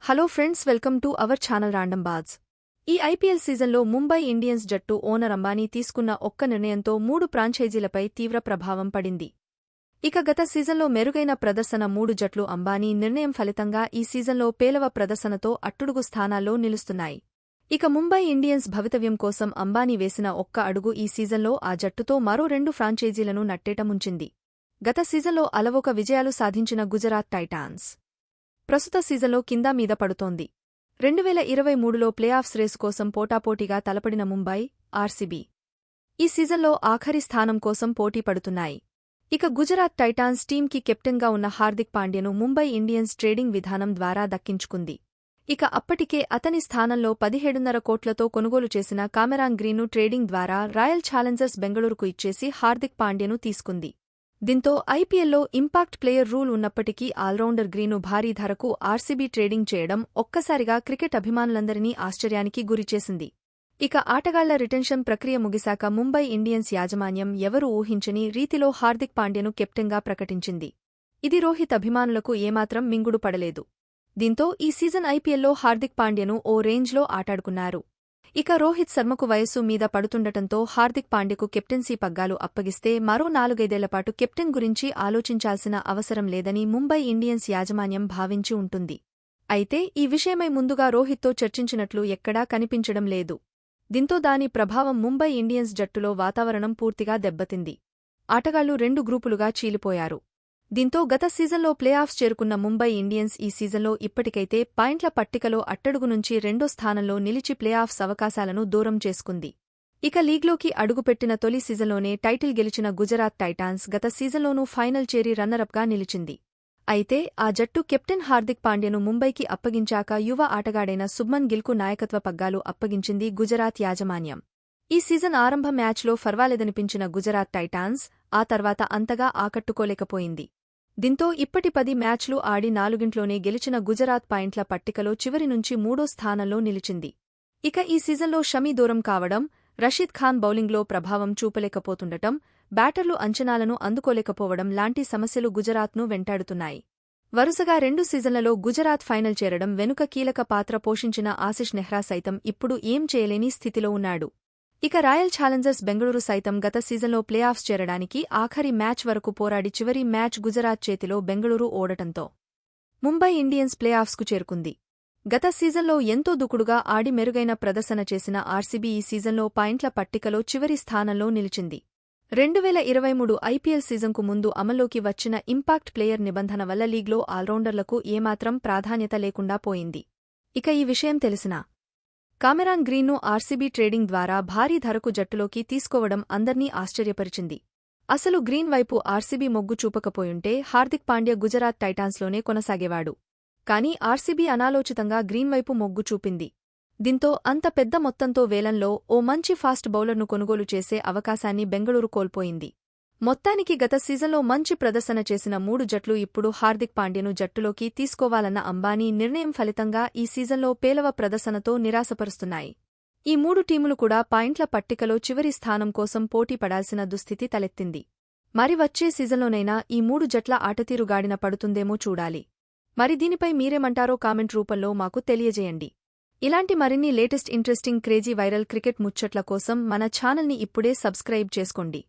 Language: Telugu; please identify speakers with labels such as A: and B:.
A: Hello friends, welcome to our channel random బాజ్. ఈ ఐపీఎల్ సీజన్లో ముంబై ఇండియన్స్ జట్టు ఓనర్ అంబానీ తీసుకున్న ఒక్క నిర్ణయంతో 3 ఫ్రాంచైజీలపై తీవ్ర ప్రభావం పడింది. ఇక గత సీజన్లో మెరుగైన ప్రదర్శన 3 జట్లు అంబానీ నిర్ణయం ఫలితంగా ఈ సీజన్లో పేలవ ప్రదర్శనతో అట్టుడుగు స్థానాల్లో నిలుస్తున్నాయి. ఇక ముంబై ఇండియన్స్ భవితవ్యం కోసం అంబానీ వేసిన ఒక్క అడుగు ఈ సీజన్లో ఆ జట్టుతో మరో 2 ఫ్రాంచైజీలను నట్టేట ముంచింది. గత సీజన్లో అలవోక విజయాలు సాధించిన గుజరాత్ టైటాన్స్ ప్రస్తుత సీజన్లో కిందా మీద పడుతోంది. 2023లో ప్లేఆఫ్స్ రేసు కోసం పోటాపోటీగా తలపడిన ముంబై, ఆర్సీబీ ఈ సీజన్లో ఆఖరి స్థానం కోసం పోటీ పడుతున్నాయి. ఇక గుజరాత్ టైటాన్స్ టీంకి కెప్టెన్గా ఉన్న హార్దిక్ పాండ్యను ముంబై ఇండియన్స్ ట్రేడింగ్ విధానం ద్వారా దక్కించుకుంది. ఇక అప్పటికే అతని స్థానంలో 17.5 కోట్లతో కొనుగోలు చేసిన కామెరాన్ గ్రీన్ను ట్రేడింగ్ ద్వారా రాయల్ ఛాలెంజర్స్ బెంగళూరుకు ఇచ్చేసి హార్దిక్ పాండ్యను తీసుకుంది. దీంతో ఐపీఎల్లో ఇంపాక్ట్ ప్లేయర్ రూల్ ఉన్నప్పటికీ ఆల్రౌండర్ గ్రీను భారీ ధరకు ఆర్సీబీ ట్రేడింగ్ చేయడం ఒక్కసారిగా క్రికెట్ అభిమానులందరినీ ఆశ్చర్యానికి గురిచేసింది. ఇక ఆటగాళ్ల రిటెన్షన్ ప్రక్రియ ముగిశాక ముంబై ఇండియన్స్ యాజమాన్యం ఎవరూ ఊహించని రీతిలో హార్దిక్ పాండ్యను కెప్టెన్గా ప్రకటించింది. ఇది రోహిత్ అభిమానులకు ఏమాత్రం మింగుడు పడలేదు. దీంతో ఈ సీజన్ ఐపీఎల్లో హార్దిక్ పాండ్యను ఓ రేంజ్లో ఆటాడుకున్నారు. ఇక రోహిత్ శర్మకు వయస్సు మీద పడుతుండటంతో హార్దిక్ పాండ్యకు కెప్టెన్సీ పగ్గాలు అప్పగిస్తే మరో 4-5ఏళ్లపాటు కెప్టెన్ గురించి ఆలోచించాల్సిన అవసరం లేదని ముంబై ఇండియన్స్ యాజమాన్యం భావించి ఉంటుంది. అయితే ఈ విషయమై ముందుగా రోహిత్తో చర్చించినట్లు ఎక్కడా కనిపించడం లేదు. దీంతో దాని ప్రభావం ముంబై ఇండియన్స్ జట్టులో వాతావరణం పూర్తిగా దెబ్బతింది. ఆటగాళ్లు 2 గ్రూపులుగా చీలిపోయారు. దీంతో గత సీజన్లో ప్లేఆఫ్స్ చేరుకున్న ముంబై ఇండియన్స్ ఈ సీజన్లో ఇప్పటికైతే పాయింట్ల పట్టికలో అట్టడుగు నుంచి 2వ స్థానంలో నిలిచి ప్లేఆఫ్స్ అవకాశాలను దూరం చేసుకుంది. ఇక లీగ్లోకి అడుగుపెట్టిన తొలి సీజన్లోనే టైటిల్ గెలిచిన గుజరాత్ టైటాన్స్ గత సీజన్లోనూ ఫైనల్ చేరి రన్నరప్గా నిలిచింది. అయితే ఆ జట్టు కెప్టెన్ హార్దిక్ పాండ్యను ముంబైకి అప్పగించాక యువ ఆటగాడైన శుభ్మన్ గిల్కు నాయకత్వ పగ్గాలు అప్పగించింది గుజరాత్ యాజమాన్యం. ఈ సీజన్ ఆరంభ మ్యాచ్లో ఫర్వాలేదనిపించిన గుజరాత్ టైటాన్స్ ఆ తర్వాత అంతగా ఆకట్టుకోలేకపోయింది. దీంతో ఇప్పటి 10 మ్యాచ్లు ఆడి 4ంట్లోనే గెలిచిన గుజరాత్ పాయింట్ల పట్టికలో చివరి నుంచి 3వ స్థానంలో నిలిచింది. ఇక ఈ సీజన్లో షమీ దూరం కావడం, రషీద్ ఖాన్ బౌలింగ్లో ప్రభావం చూపలేకపోతుండటం, బ్యాటర్లు అంచనాలను అందుకోలేకపోవడం లాంటి సమస్యలు గుజరాత్ను వెంటాడుతున్నాయి. వరుసగా 2 సీజన్లలో గుజరాత్ ఫైనల్ చేరడం వెనుక కీలక పాత్ర పోషించిన ఆశిష్ నెహ్రా సైతం ఇప్పుడు ఏం చేయలేని స్థితిలో ఉన్నాడు. ఇక రాయల్ ఛాలెంజర్స్ బెంగళూరు సైతం గత సీజన్లో ప్లేఆఫ్స్ చేరడానికి ఆఖరి మ్యాచ్ వరకు పోరాడి చివరి మ్యాచ్ గుజరాత్ చేతిలో బెంగళూరు ఓడటంతో ముంబై ఇండియన్స్ ప్లేఆఫ్స్కు చేరుకుంది. గత సీజన్లో ఎంతో దూకుడుగా ఆడి మెరుగైన ప్రదర్శన చేసిన ఆర్సీబీ ఈ సీజన్లో పాయింట్ల పట్టికలో చివరి స్థానంలో నిలిచింది. 2023 ఐపీఎల్ సీజన్కు ముందు అమల్లోకి వచ్చిన ఇంపాక్ట్ ప్లేయర్ నిబంధన వల్ల లీగ్లో ఆల్రౌండర్లకు ఏమాత్రం ప్రాధాన్యత లేకుండా పోయింది. ఇక ఈ విషయం తెలిసినా కామెరాన్ గ్రీన్ను ఆర్సీబీ ట్రేడింగ్ ద్వారా భారీ ధరకు జట్టులోకి తీసుకోవడం అందర్నీ ఆశ్చర్యపరిచింది. అసలు గ్రీన్ వైపు ఆర్సీబీ మొగ్గు చూపకపోయుంటే హార్దిక్ పాండ్య గుజరాత్ టైటాన్స్లోనే కొనసాగేవాడు. కానీ ఆర్సీబీ అనాలోచితంగా గ్రీన్ వైపు మొగ్గు చూపింది. దీంతో అంత పెద్ద మొత్తంతో వేలంలో ఓ మంచి ఫాస్ట్ బౌలర్ను కొనుగోలు చేసే అవకాశాన్ని బెంగళూరు కోల్పోయింది. మొత్తానికి గత సీజన్లో మంచి ప్రదర్శన చేసిన 3 జట్లు ఇప్పుడు హార్దిక్ పాండ్యను జట్టులోకి తీసుకోవాలన్న అంబానీ నిర్ణయం ఫలితంగా ఈ సీజన్లో పేలవ ప్రదర్శనతో నిరాశపరుస్తున్నాయి. ఈ 3 టీములు కూడా పాయింట్ల పట్టికలో చివరి స్థానం కోసం పోటీ పడాల్సిన దుస్థితి తలెత్తింది. మరి వచ్చే సీజన్లోనైనా ఈ 3 జట్ల ఆటతీరు గాడిన పడుతుందేమో చూడాలి. మరి దీనిపై మీరేమంటారో కామెంట్ రూపంలో మాకు తెలియజేయండి. ఇలాంటి మరిన్ని latest interesting crazy viral cricket ముచ్చట్ల కోసం మన ఛానల్ని ఇప్పుడే సబ్స్క్రైబ్ చేసుకోండి.